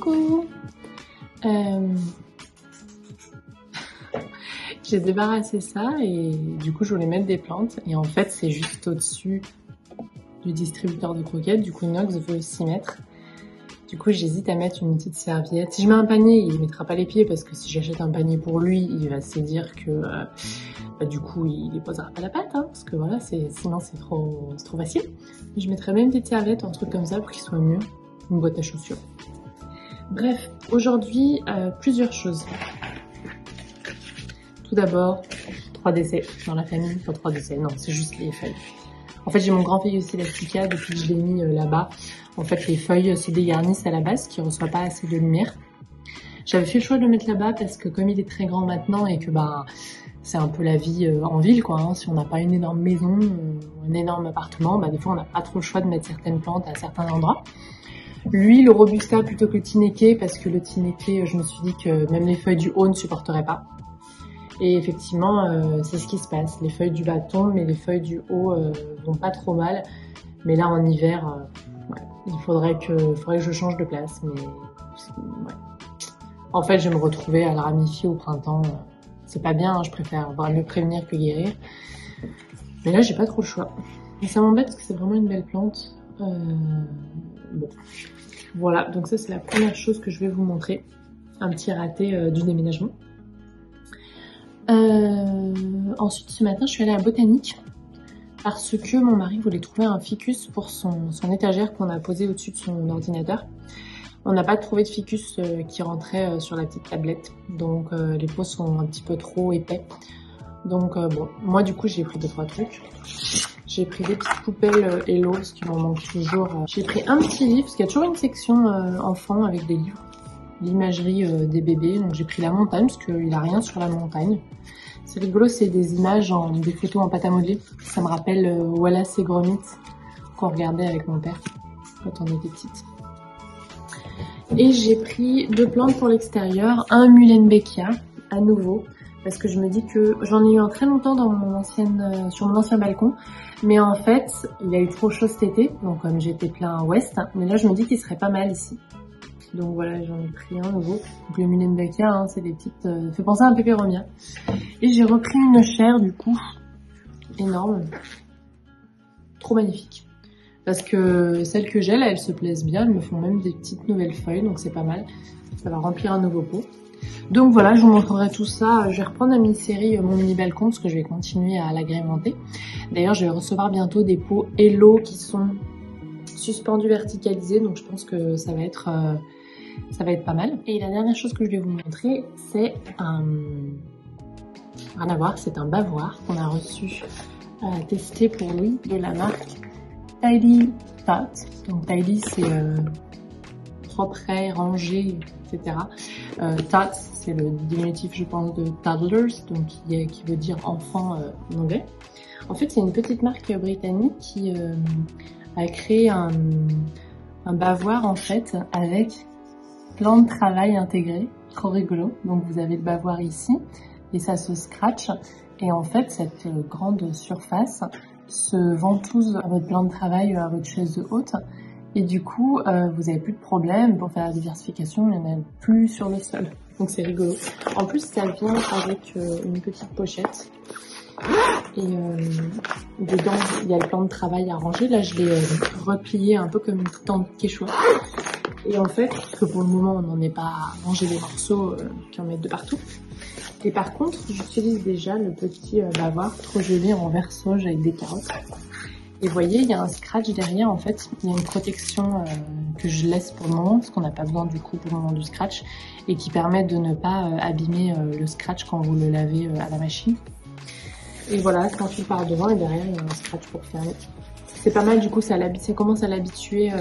Coucou. J'ai débarrassé ça et du coup je voulais mettre des plantes et en fait c'est juste au-dessus du distributeur de croquettes, du coup Inox veut s'y mettre. Du coup j'hésite à mettre une petite serviette. Si je mets un panier, il mettra pas les pieds parce que si j'achète un panier pour lui, il va se dire que du coup il déposera pas la pâte, hein, parce que voilà, sinon c'est trop facile. Mais je mettrais même une petite serviette, un truc comme ça pour qu'il soit mieux. Une boîte à chaussures. Bref, aujourd'hui plusieurs choses. Tout d'abord, 3 décès dans la famille. Enfin 3 décès, non, c'est juste les feuilles. En fait, j'ai mon grand feuille aussi Elastica depuis que je l'ai mis là-bas. En fait, les feuilles se dégarnissent à la base, qui ne reçoit pas assez de lumière. J'avais fait le choix de le mettre là-bas parce que comme il est très grand maintenant et que c'est un peu la vie en ville, quoi. Hein. Si on n'a pas une énorme maison, un énorme appartement, des fois on n'a pas trop le choix de mettre certaines plantes à certains endroits. Lui, le Robusta plutôt que le Tineke, parce que le Tineke, je me suis dit que même les feuilles du haut ne supporteraient pas. Et effectivement, c'est ce qui se passe. Les feuilles du bas tombent, mais les feuilles du haut vont pas trop mal. Mais là, en hiver, ouais, il faudrait que je change de place. Mais ouais. En fait, je vais me retrouver à la ramifier au printemps. C'est pas bien, hein, je préfère mieux prévenir que guérir. Mais là, j'ai pas trop le choix. Et ça m'embête parce que c'est vraiment une belle plante. Bon, voilà. Donc ça, c'est la première chose que je vais vous montrer. Un petit raté du déménagement. Ensuite, ce matin, je suis allée à Botanique parce que mon mari voulait trouver un ficus pour son étagère qu'on a posé au-dessus de son ordinateur. On n'a pas trouvé de ficus qui rentrait sur la petite tablette, donc les pots sont un petit peu trop épais. Donc bon, moi du coup j'ai pris 2-3 trucs. J'ai pris des petites poubelles Hello parce qu'il m'en manque toujours. J'ai pris un petit livre parce qu'il y a toujours une section enfants avec des livres. L'imagerie des bébés, donc j'ai pris la montagne parce qu'il a rien sur la montagne. C'est rigolo, c'est des images, des photos en pâte à modeler. Ça me rappelle Wallace et Gromit qu'on regardait avec mon père quand on était petite. Et j'ai pris 2 plantes pour l'extérieur, un Muehlenbeckia à nouveau, parce que je me dis que j'en ai eu un très longtemps dans sur mon ancien balcon, mais en fait il a eu trop chaud cet été, donc comme j'étais plein ouest, mais là je me dis qu'il serait pas mal ici. Donc voilà, j'en ai pris un nouveau. Donc le Muehlenbeckia, hein, c'est des petites... fait penser à un pépéromia. Et j'ai repris une chaire du coup, énorme. Trop magnifique. Parce que celles que j'ai là, elles se plaisent bien. Elles me font même des petites nouvelles feuilles, donc c'est pas mal. Ça va remplir un nouveau pot. Donc voilà, je vous montrerai tout ça. Je vais reprendre la mini-série Mon Mini Balcon, parce que je vais continuer à l'agrémenter. D'ailleurs, je vais recevoir bientôt des pots Hello qui sont suspendus verticalisés, donc je pense que ça va être pas mal. Et la dernière chose que je vais vous montrer, c'est rien à voir, c'est un bavoir qu'on a reçu à tester pour lui de la marque Tidy Tot. Donc Tidy, c'est propre, rangé, etc. Tot, c'est le diminutif, je pense, de toddlers, donc qui veut dire enfant en anglais. En fait, c'est une petite marque britannique qui a créé un bavoir en fait avec plan de travail intégré, trop rigolo. Donc vous avez le bavoir ici et ça se scratch et en fait cette grande surface se ventouse à votre plan de travail, à votre chaise haute et du coup vous n'avez plus de problème pour faire la diversification, il n'y en a plus sur le sol. Donc c'est rigolo. En plus ça vient avec une petite pochette et dedans il y a le plan de travail à ranger. Là je l'ai replié un peu comme une tente quechua. Et en fait, parce que pour le moment on n'en est pas à manger des morceaux qui en mettent de partout. Et par contre, j'utilise déjà le petit bavoir trop joli en vert sauge avec des carottes. Et vous voyez, il y a un scratch derrière en fait. Il y a une protection que je laisse pour le moment, parce qu'on n'a pas besoin du coup pour le moment du scratch. Et qui permet de ne pas abîmer le scratch quand vous le lavez à la machine. Et voilà, ça enfile par devant et derrière il y a un scratch pour fermer. C'est pas mal du coup, ça commence à l'habituer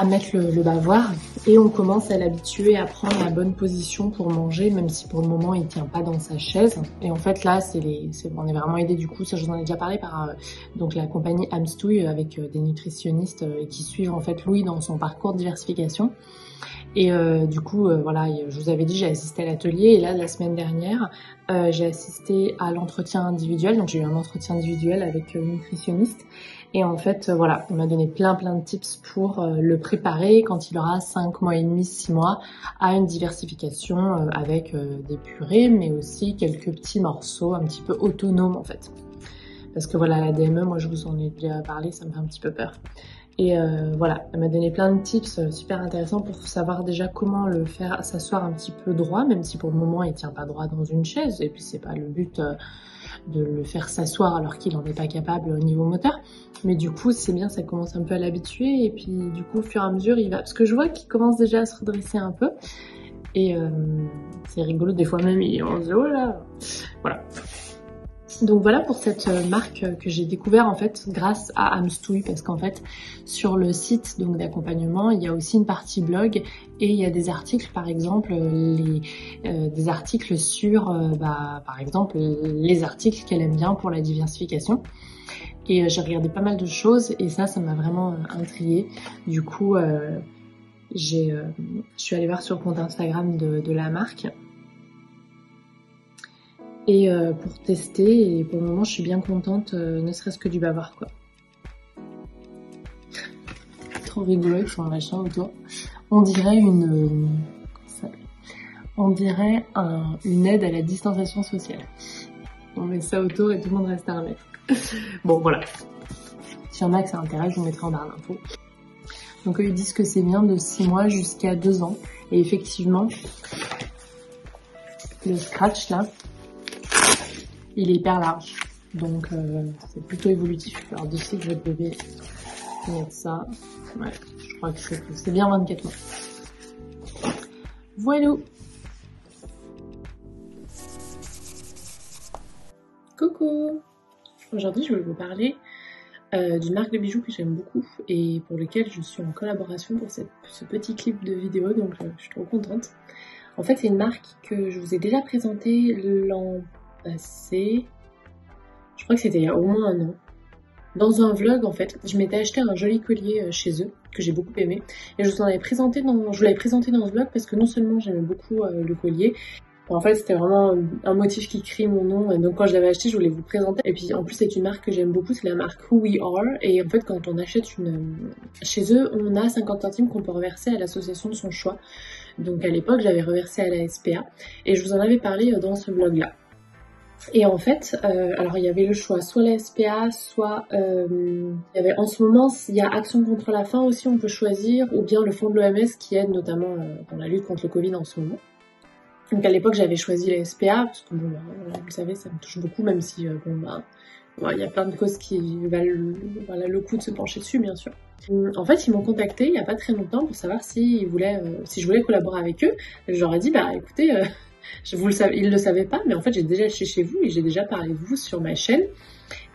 à mettre le bavoir et on commence à l'habituer à prendre la bonne position pour manger, même si pour le moment il tient pas dans sa chaise. Et en fait là on est vraiment aidé du coup, ça je vous en ai déjà parlé par donc la compagnie Amstouille avec des nutritionnistes qui suivent en fait Louis dans son parcours de diversification. Et du coup voilà, je vous avais dit j'ai assisté à l'atelier et là la semaine dernière j'ai assisté à l'entretien individuel, donc j'ai eu un entretien individuel avec une nutritionniste. Et en fait, voilà, on m'a donné plein de tips pour le préparer quand il aura 5 mois et demi, 6 mois, à une diversification avec des purées, mais aussi quelques petits morceaux un petit peu autonomes en fait. Parce que voilà, la DME, moi je vous en ai déjà parlé, ça me fait un petit peu peur. Et voilà, elle m'a donné plein de tips super intéressants pour savoir déjà comment le faire s'asseoir un petit peu droit, même si pour le moment il tient pas droit dans une chaise, et puis c'est pas le but de le faire s'asseoir alors qu'il en est pas capable au niveau moteur. Mais du coup c'est bien, ça commence un peu à l'habituer, et puis du coup au fur et à mesure il va... Parce que je vois qu'il commence déjà à se redresser un peu, et c'est rigolo, des fois même on se dit oh là, voilà. Donc voilà pour cette marque que j'ai découvert en fait grâce à Amstouille, parce qu'en fait sur le site donc d'accompagnement il y a aussi une partie blog et il y a des articles, par exemple des articles sur par exemple les articles qu'elle aime bien pour la diversification. Et j'ai regardé pas mal de choses et ça m'a vraiment intriguée. Du coup je suis allée voir sur le compte Instagram de la marque. Et pour tester, et pour le moment je suis bien contente, ne serait-ce que du bavard quoi. Trop rigolo avec son machin autour. On dirait une aide à la distanciation sociale. On met ça autour et tout le monde reste à 1 mètre. Bon voilà. S'il y en a que ça intéresse, je vous mettrai en barre d'infos. Donc ils disent que c'est bien de 6 mois jusqu'à 2 ans. Et effectivement, le scratch là, il est hyper large, donc c'est plutôt évolutif. Alors d'ici que votre bébé mettre ça, ouais, je crois que c'est bien 24 mois. Voilà. Coucou. Aujourd'hui je vais vous parler d'une marque de bijoux que j'aime beaucoup et pour lequel je suis en collaboration pour ce petit clip de vidéo, donc je suis trop contente. En fait c'est une marque que je vous ai déjà présentée l'an passé, je crois que c'était il y a au moins 1 an, dans un vlog en fait. Je m'étais acheté un joli collier chez eux que j'ai beaucoup aimé et je vous l'avais présenté dans ce vlog parce que non seulement j'aimais beaucoup le collier, en fait c'était vraiment un motif qui crie mon nom, et donc quand je l'avais acheté je voulais vous présenter. Et puis en plus c'est une marque que j'aime beaucoup, c'est la marque Who We Are, et en fait quand on achète chez eux on a 50 centimes qu'on peut reverser à l'association de son choix. Donc à l'époque j'avais reversé à la SPA et je vous en avais parlé dans ce vlog là. Et en fait, alors il y avait le choix, soit la SPA, soit il y avait en ce moment, il y a Action contre la faim aussi, on peut choisir, ou bien le fonds de l'OMS qui aide notamment dans la lutte contre le Covid en ce moment. Donc à l'époque j'avais choisi la SPA, parce que bon, vous savez, ça me touche beaucoup, même si il y a plein de causes qui valent le coup de se pencher dessus, bien sûr. En fait, ils m'ont contacté il n'y a pas très longtemps pour savoir si je voulais collaborer avec eux. Je leur ai dit, écoutez, ils ne le savaient pas, mais en fait j'ai déjà acheté chez vous et j'ai déjà parlé de vous sur ma chaîne.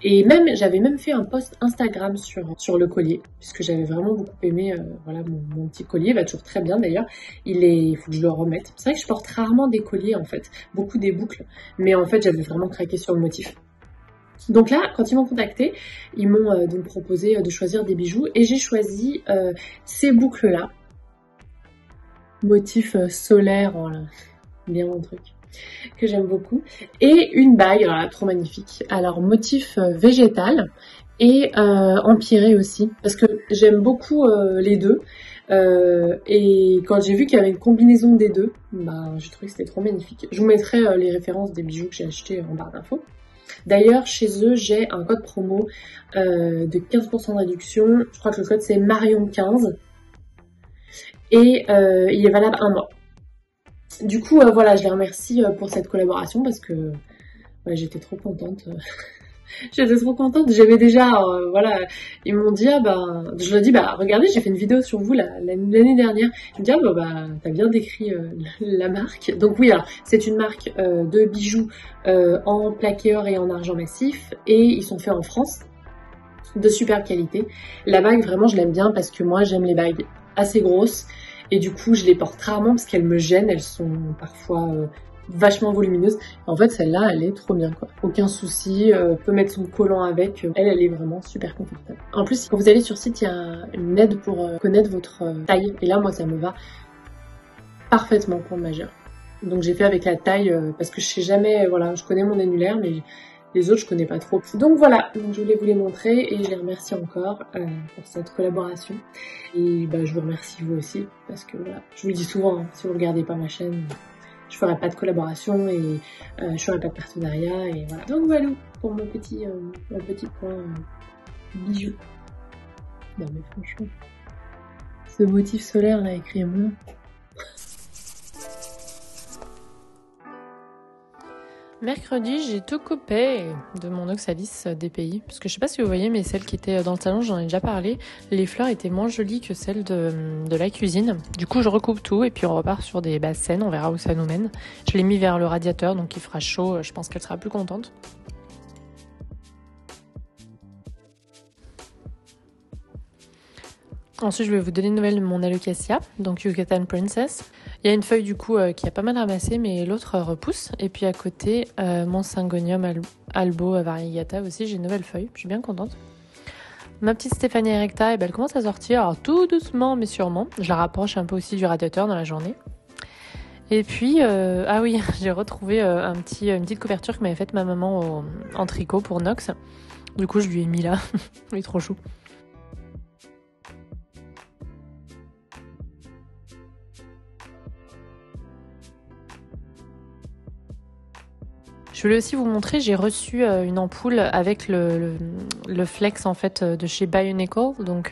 Et j'avais même fait un post Instagram sur le collier, puisque j'avais vraiment beaucoup aimé mon petit collier, va toujours très bien d'ailleurs. Il faut que je le remette. C'est vrai que je porte rarement des colliers en fait, beaucoup des boucles, mais en fait j'avais vraiment craqué sur le motif. Donc là, quand ils m'ont contacté, ils m'ont donc proposé de choisir des bijoux et j'ai choisi ces boucles-là, motif solaire, voilà, bien mon truc, que j'aime beaucoup, et une bague, voilà, trop magnifique. Alors motif végétal et empyrée aussi, parce que j'aime beaucoup les deux. Et quand j'ai vu qu'il y avait une combinaison des deux, j'ai trouvé que c'était trop magnifique. Je vous mettrai les références des bijoux que j'ai achetés en barre d'infos. D'ailleurs, chez eux, j'ai un code promo de 15% de réduction. Je crois que le code c'est Marion15 et il est valable 1 mois. Du coup, voilà, je les remercie pour cette collaboration parce que j'étais trop contente. J'étais trop contente. J'avais déjà, ils m'ont dit, je leur ai dit, regardez, j'ai fait une vidéo sur vous l'année dernière. Ils me disent, t'as bien décrit la marque. Donc oui, alors, c'est une marque de bijoux en plaqué or et en argent massif et ils sont faits en France, de super qualité. La bague, vraiment, je l'aime bien parce que moi, j'aime les bagues assez grosses et du coup, je les porte rarement parce qu'elles me gênent. Elles sont parfois vachement volumineuse. En fait, celle-là, elle est trop bien, quoi. Aucun souci, peut mettre son collant avec. Elle est vraiment super confortable. En plus, quand vous allez sur site, il y a une aide pour connaître votre taille. Et là, moi, ça me va parfaitement pour le majeur. Donc j'ai fait avec la taille parce que je sais jamais, voilà, je connais mon annulaire mais les autres je connais pas trop. Donc voilà, donc je voulais vous les montrer et je les remercie encore pour cette collaboration. Et bah, je vous remercie vous aussi parce que voilà, je vous le dis souvent, hein, si vous regardez pas ma chaîne, je ferai pas de collaboration et je ferai pas de partenariat et voilà. Donc voilà pour mon petit point bijou. Non mais franchement, ce motif solaire là écrit à moi. Mercredi, j'ai tout coupé de mon Oxalis DPI. Parce que je sais pas si vous voyez, mais celle qui était dans le salon, j'en ai déjà parlé. Les fleurs étaient moins jolies que celles de la cuisine. Du coup, je recoupe tout et puis on repart sur des basses scènes. On verra où ça nous mène. Je l'ai mis vers le radiateur, donc il fera chaud. Je pense qu'elle sera plus contente. Ensuite, je vais vous donner une nouvelle de mon Alocasia, donc Yucatan Princess. Il y a une feuille du coup qui a pas mal ramassé, mais l'autre repousse. Et puis à côté, mon Syngonium Albo Variegata aussi, j'ai une nouvelle feuille. Je suis bien contente. Ma petite Stéphanie Erecta, elle commence à sortir, alors tout doucement mais sûrement. Je la rapproche un peu aussi du radiateur dans la journée. Et puis, ah oui, j'ai retrouvé une petite couverture que m'avait faite ma maman en tricot pour Nox. Du coup, je lui ai mis là. Il est trop chou. Je voulais aussi vous montrer, j'ai reçu une ampoule avec le flex en fait de chez Bionicle. Donc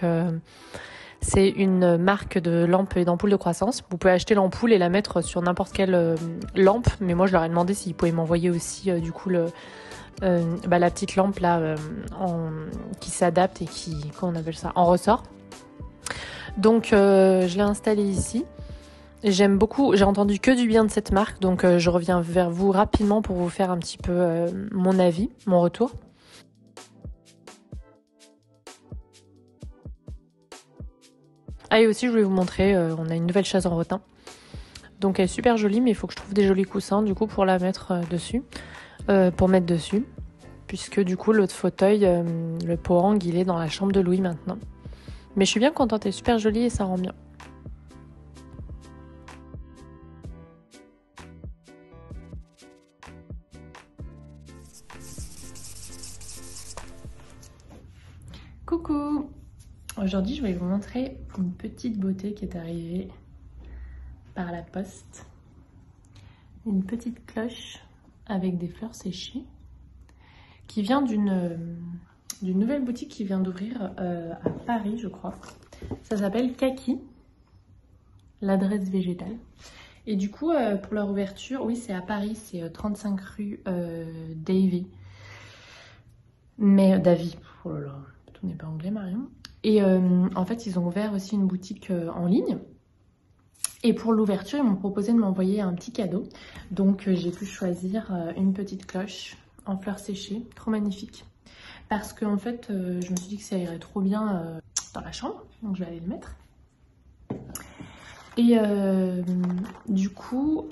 c'est une marque de lampe et d'ampoule de croissance. Vous pouvez acheter l'ampoule et la mettre sur n'importe quelle lampe. Mais moi je leur ai demandé s'ils pouvaient m'envoyer aussi du coup la petite lampe là qui s'adapte et qui, comment on appelle ça, en ressort. Donc je l'ai installée ici. J'aime beaucoup, j'ai entendu que du bien de cette marque, donc je reviens vers vous rapidement pour vous faire un petit peu mon avis, mon retour. Ah et aussi je voulais vous montrer, on a une nouvelle chaise en rotin. Donc elle est super jolie, mais il faut que je trouve des jolis coussins du coup pour la mettre dessus, pour mettre dessus. Puisque du coup l'autre fauteuil, le Pohang, il est dans la chambre de Louis maintenant. Mais je suis bien contente, elle est super jolie et ça rend bien. Coucou! Aujourd'hui, je vais vous montrer une petite beauté qui est arrivée par la poste. Une petite cloche avec des fleurs séchées qui vient d'une nouvelle boutique qui vient d'ouvrir à Paris, je crois. Ça s'appelle Kaki, l'adresse végétale. Et du coup, pour leur ouverture, oui, c'est à Paris, c'est 35 rue Davy. Mais Davy, oh là là, tout n'est pas anglais, Marion. Et en fait, ils ont ouvert aussi une boutique en ligne. Et pour l'ouverture, ils m'ont proposé de m'envoyer un petit cadeau. Donc, j'ai pu choisir une petite cloche en fleurs séchées, trop magnifique. Parce qu'en fait, je me suis dit que ça irait trop bien dans la chambre. Donc, je vais aller le mettre. Et du coup,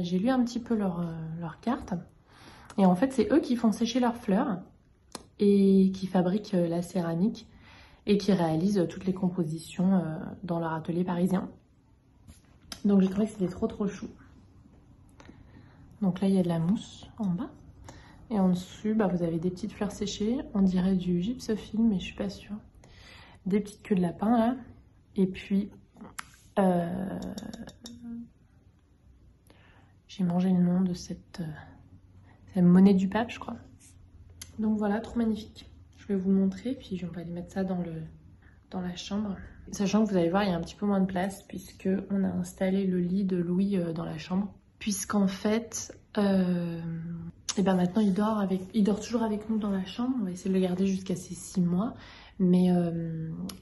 j'ai lu un petit peu leur carte. Et en fait, c'est eux qui font sécher leurs fleurs et qui fabriquent la céramique et qui réalisent toutes les compositions dans leur atelier parisien. Donc j'ai trouvé que c'était trop chou. Donc là, il y a de la mousse en bas. Et en dessous, vous avez des petites fleurs séchées. On dirait du gypsophile, mais je suis pas sûre. Des petites queues de lapin là. Et puis, j'ai mangé le nom de cette monnaie du pape, je crois. Donc voilà, trop magnifique. Je vais vous montrer, puis on va aller mettre ça dans la chambre. Sachant que vous allez voir, il y a un petit peu moins de place puisque on a installé le lit de Louis dans la chambre. Puisqu'en fait, maintenant il dort toujours avec nous dans la chambre. On va essayer de le garder jusqu'à ses 6 mois, mais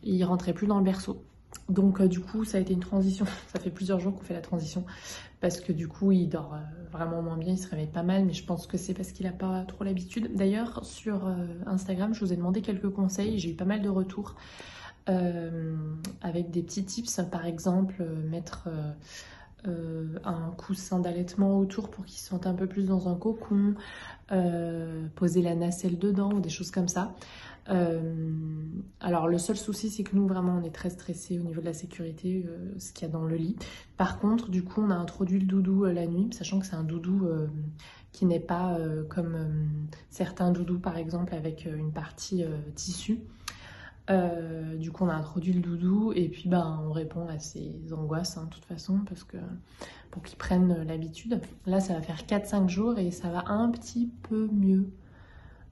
il rentrait plus dans le berceau. Donc du coup, ça a été une transition. Ça fait plusieurs jours qu'on fait la transition parce que du coup, il dort vraiment moins bien. Il se réveille pas mal, mais je pense que c'est parce qu'il n'a pas trop l'habitude. D'ailleurs, sur Instagram, je vous ai demandé quelques conseils. J'ai eu pas mal de retours avec des petits tips. Par exemple, mettre un coussin d'allaitement autour pour qu'il se sente un peu plus dans un cocon, poser la nacelle dedans ou des choses comme ça. Alors le seul souci c'est que nous vraiment on est très stressés au niveau de la sécurité, ce qu'il y a dans le lit. Par contre du coup on a introduit le doudou la nuit, sachant que c'est un doudou qui n'est pas comme certains doudous par exemple avec une partie tissu. Du coup on a introduit le doudou et puis on répond à ses angoisses de toute façon parce que pour qu'ils prennent l'habitude. Là ça va faire 4-5 jours et ça va un petit peu mieux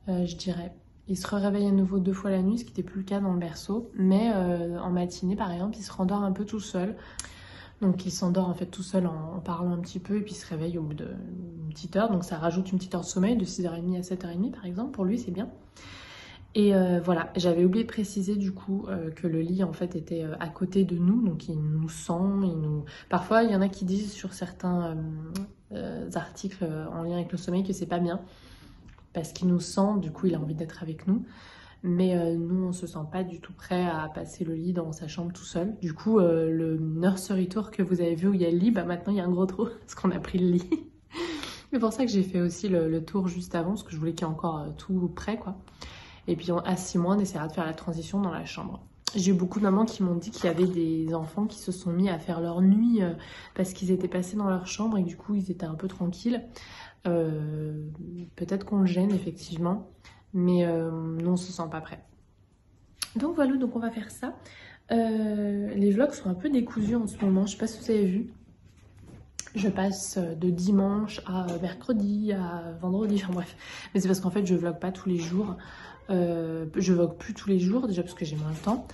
je dirais. Il se réveille à nouveau 2 fois la nuit, ce qui n'était plus le cas dans le berceau. Mais en matinée, par exemple, il se rendort un peu tout seul. Donc il s'endort en fait tout seul en parlant un petit peu et puis il se réveille au bout d'une petite heure. Donc ça rajoute une petite heure de sommeil de 6h30 à 7h30 par exemple. Pour lui, c'est bien. Et voilà, j'avais oublié de préciser du coup que le lit en fait était à côté de nous. Donc il nous sent, Parfois, il y en a qui disent sur certains articles en lien avec le sommeil que c'est pas bien. Parce qu'il nous sent, du coup il a envie d'être avec nous. Mais nous on se sent pas du tout prêt à passer le lit dans sa chambre tout seul. Du coup le nursery tour que vous avez vu où il y a le lit, maintenant il y a un gros trou parce qu'on a pris le lit. C'est pour ça que j'ai fait aussi le tour juste avant, parce que je voulais qu'il y ait encore tout prêt quoi. Et puis à 6 mois on essaiera de faire la transition dans la chambre. J'ai eu beaucoup de mamans qui m'ont dit qu'il y avait des enfants qui se sont mis à faire leur nuit parce qu'ils étaient passés dans leur chambre et du coup ils étaient un peu tranquilles. Peut-être qu'on le gêne effectivement, mais nous on se sent pas prêt. Donc voilà, donc on va faire ça. Les vlogs sont un peu décousus en ce moment, je sais pas si vous avez vu. Je passe de dimanche à mercredi, à vendredi, enfin bref. Mais c'est parce qu'en fait je vlog pas tous les jours. Je vlog plus tous les jours, déjà parce que j'ai moins le temps.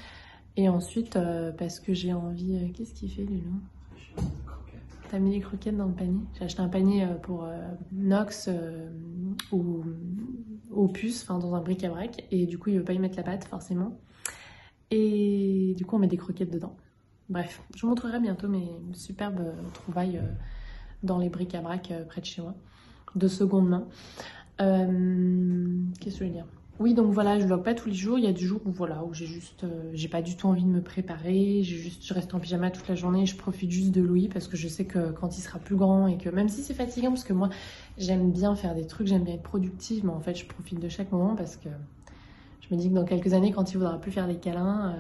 Et ensuite parce que j'ai envie... Qu'est-ce qu'il fait Lulu ? T'as mis les croquettes dans le panier. J'ai acheté un panier pour Nox ou puces, enfin dans un bric-à-brac. Et du coup, il veut pas y mettre la pâte, forcément. Et du coup, on met des croquettes dedans. Bref, je vous montrerai bientôt mes superbes trouvailles dans les bric-à-brac près de chez moi. De seconde main. Qu'est-ce que je veux dire ? Oui, donc voilà, je vlog pas tous les jours. Il y a des jours où voilà, où j'ai pas du tout envie de me préparer. Je reste en pyjama toute la journée. Je profite juste de Louis parce que je sais que quand il sera plus grand et que même si c'est fatigant, parce que moi j'aime bien faire des trucs, j'aime bien être productive, mais en fait je profite de chaque moment parce que je me dis que dans quelques années, quand il voudra plus faire des câlins,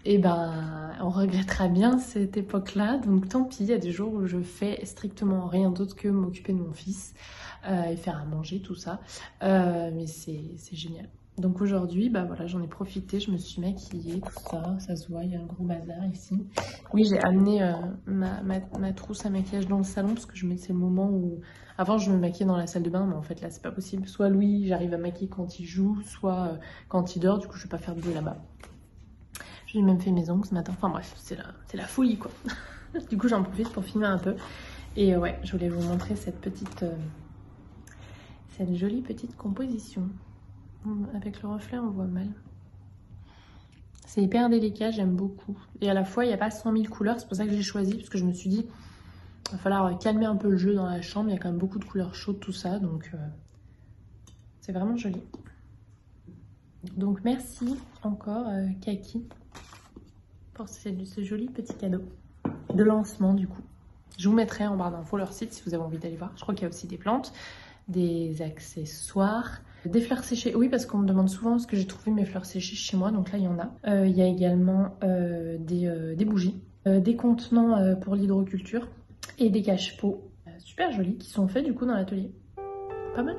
on regrettera bien cette époque-là. Donc tant pis, il y a des jours où je fais strictement rien d'autre que m'occuper de mon fils. Et faire à manger, tout ça. Mais c'est génial. Donc aujourd'hui, voilà, j'en ai profité, je me suis maquillée, tout ça. Ça se voit, il y a un gros bazar ici. Oui, j'ai amené ma trousse à maquillage dans le salon parce que c'est le moment où... Avant, je me maquillais dans la salle de bain, mais en fait, là, c'est pas possible. Soit Louis, j'arrive à maquiller quand il joue, soit quand il dort. Du coup, je vais pas faire de bruit là-bas. J'ai même fait mes ongles ce matin. Enfin bref, c'est la folie, quoi. Du coup, j'en profite pour filmer un peu. Et ouais, je voulais vous montrer cette jolie petite composition. Avec le reflet, on voit mal. C'est hyper délicat, j'aime beaucoup. Et à la fois, il n'y a pas 100 000 couleurs, c'est pour ça que j'ai choisi, parce que je me suis dit, il va falloir calmer un peu le jeu dans la chambre, il y a quand même beaucoup de couleurs chaudes, tout ça, donc c'est vraiment joli. Donc merci encore, Kaki, pour ce joli petit cadeau de lancement, du coup. Je vous mettrai en barre d'infos leur site si vous avez envie d'aller voir. Je crois qu'il y a aussi des plantes, des accessoires, des fleurs séchées. Oui, parce qu'on me demande souvent ce que j'ai trouvé mes fleurs séchées chez moi. Donc là, il y en a. Il y a également des bougies, des contenants pour l'hydroculture et des cache-pots super jolis qui sont faits du coup dans l'atelier. Pas mal.